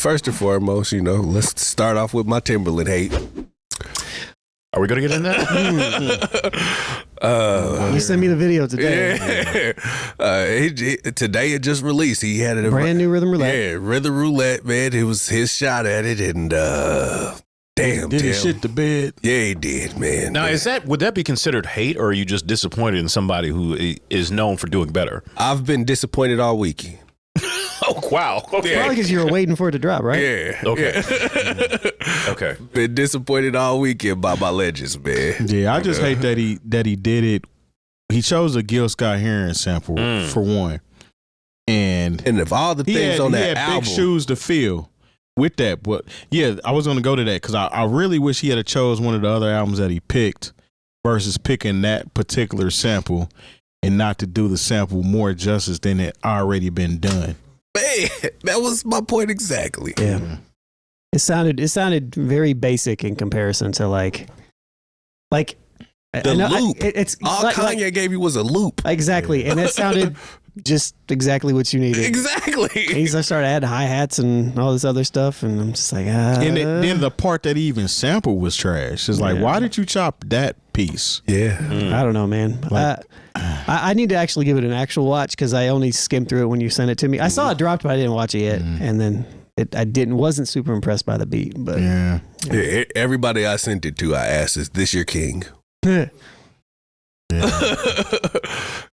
First and foremost, let's start off with my Timbaland hate. Are we going to get in that? You sent me the video today. Today it just released. He had a brand new Rhythm Roulette. Yeah, Rhythm Roulette, man. It was his shot at it, and damn, did he shit the bed? Yeah, he did, man. Now, would that be considered hate, or are you just disappointed in somebody who is known for doing better? I've been disappointed all weekend. Oh, wow. Okay. Probably because you were waiting for it to drop, right? Yeah. Okay. Okay. Been disappointed all weekend by my legends, man. Yeah, I just hate that he did it. He chose a Gil Scott-Heron sample for one, and of all the things on that he had album, big shoes to fill with that. But yeah, I was gonna go to that because I really wish he had chose one of the other albums that he picked versus picking that particular sample and not to do the sample more justice than it already been done. Man, that was my point exactly. Yeah. It sounded very basic in comparison to like the loop. It's all Kanye gave you was a loop. Exactly, and it sounded just exactly what you needed. Exactly. And he started adding hi-hats and all this other stuff, and I'm just like, And then the part that he even sampled was trash. It's like, why did you chop that piece? Yeah. I don't know, man. I need to actually give it an actual watch because I only skimmed through it when you sent it to me. I saw it dropped, but I didn't watch it yet. And then wasn't super impressed by the beat. But yeah, everybody I sent it to, I asked, is this your king? I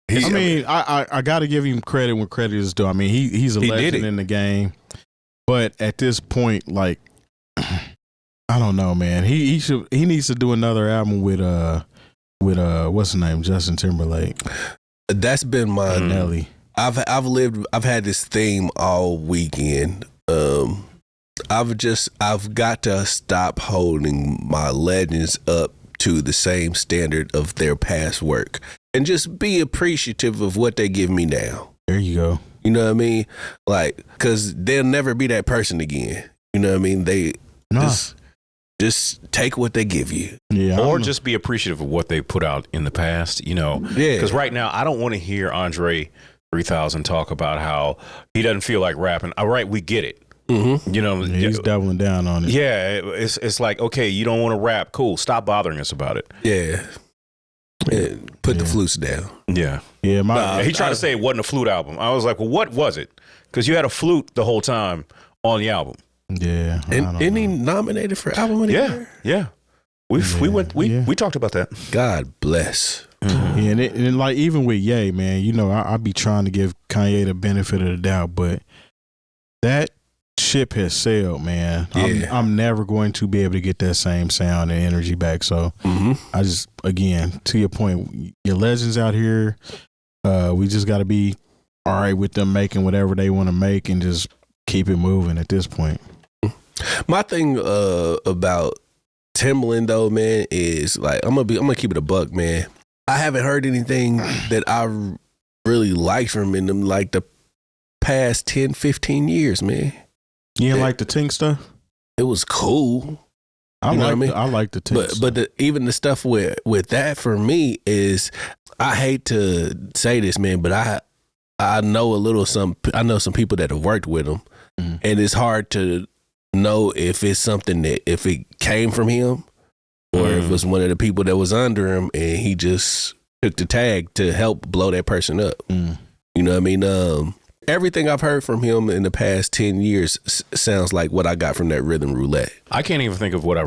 mean, I got to give him credit when credit is due. I mean, he's a legend in the game. But at this point, like, I don't know, man. He needs to do another album with what's his name, Justin Timberlake. That's been my Nelly. I've had this theme all weekend. I've got to stop holding my legends up to the same standard of their past work and just be appreciative of what they give me now. There you go. You know what I mean? Like, cause they'll never be that person again. You know what I mean? Just take what they give you. Yeah. Or just be appreciative of what they put out in the past, Yeah. Because right now, I don't want to hear Andre 3000 talk about how he doesn't feel like rapping. All right, we get it. Mm-hmm. He's doubling down on it. Yeah, it's like, okay, you don't want to rap. Cool. Stop bothering us about it. Yeah. Put the flutes down. Yeah. Yeah. He tried to say it wasn't a flute album. I was like, well, what was it? Because you had a flute the whole time on the album. Yeah. Isn't he nominated for album of the year? Yeah. We talked about that. God bless. Mm-hmm. Yeah, and like even with Ye, man, I be trying to give Kanye the benefit of the doubt, but that ship has sailed, man. Yeah. I'm never going to be able to get that same sound and energy back. So I just, again, to your point, your legends out here, we just got to be all right with them making whatever they want to make and just keep it moving at this point. My thing about Timbaland though, man, is like I'm gonna keep it a buck, man. I haven't heard anything that I really liked from him in like the past 10, 15 years, man. You didn't like the Tink stuff? It was cool. I like the Tink stuff. But even the stuff with that for me is, I hate to say this, man, but I know some people that have worked with him, and it's hard to know if it's something that if it came from him or if it was one of the people that was under him and he just took the tag to help blow that person up. You know what I mean? Everything I've heard from him in the past 10 years sounds like what I got from that Rhythm Roulette. I can't even think of what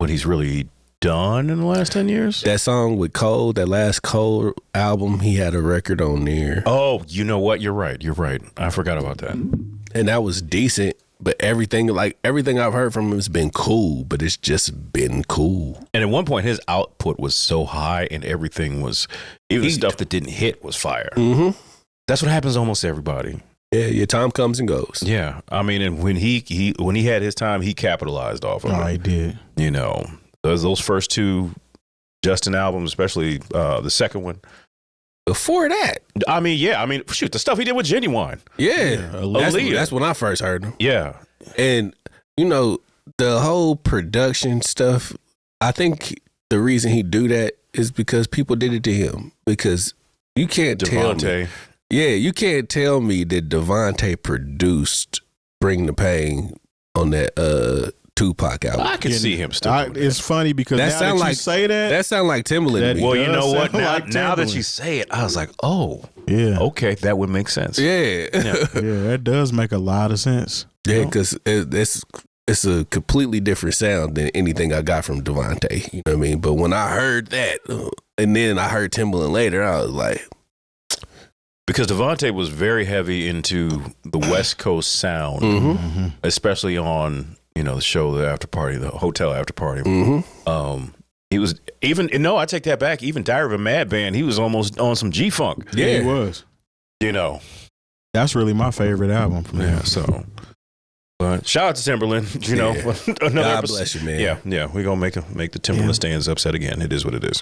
he's really done in the last 10 years. That song with Cole, that last Cole album, he had a record on there. Oh, you know what? You're right. I forgot about that. And that was decent. But everything I've heard from him has been cool, but it's just been cool. And at one point, his output was so high, and everything was, even the stuff that didn't hit was fire. Mm-hmm. That's what happens to almost everybody. Yeah, your time comes and goes. Yeah, I mean, and when he had his time, he capitalized off of it. He did. Those first two Justin albums, especially the second one. Before that, shoot, the stuff he did with Genuine. Yeah. That's when I first heard him. Yeah. And, the whole production stuff, I think the reason he do that is because people did it to him. Because you can't tell me. Yeah, you can't tell me that Devontae produced Bring the Pain on that Tupac album. I can see him still. It's funny because that now sound that like, you say that, that sound like Timbaland. Well, you know what? Now that Timbaland. you say it, I was like, oh, yeah, okay, that would make sense. Yeah, that does make a lot of sense. Yeah, because it's a completely different sound than anything I got from Devontae. You know what I mean? But when I heard that, and then I heard Timbaland later, I was like, because Devontae was very heavy into the West Coast sound, especially on the show, the after party, the hotel after party. He was I take that back. Even Diary of a Madman, he was almost on some G Funk. Yeah, he was. That's really my favorite album from him. So. But shout out to Timbaland. Another God bless you, man. Yeah, we're gonna make the Timbaland stands upset again. It is what it is.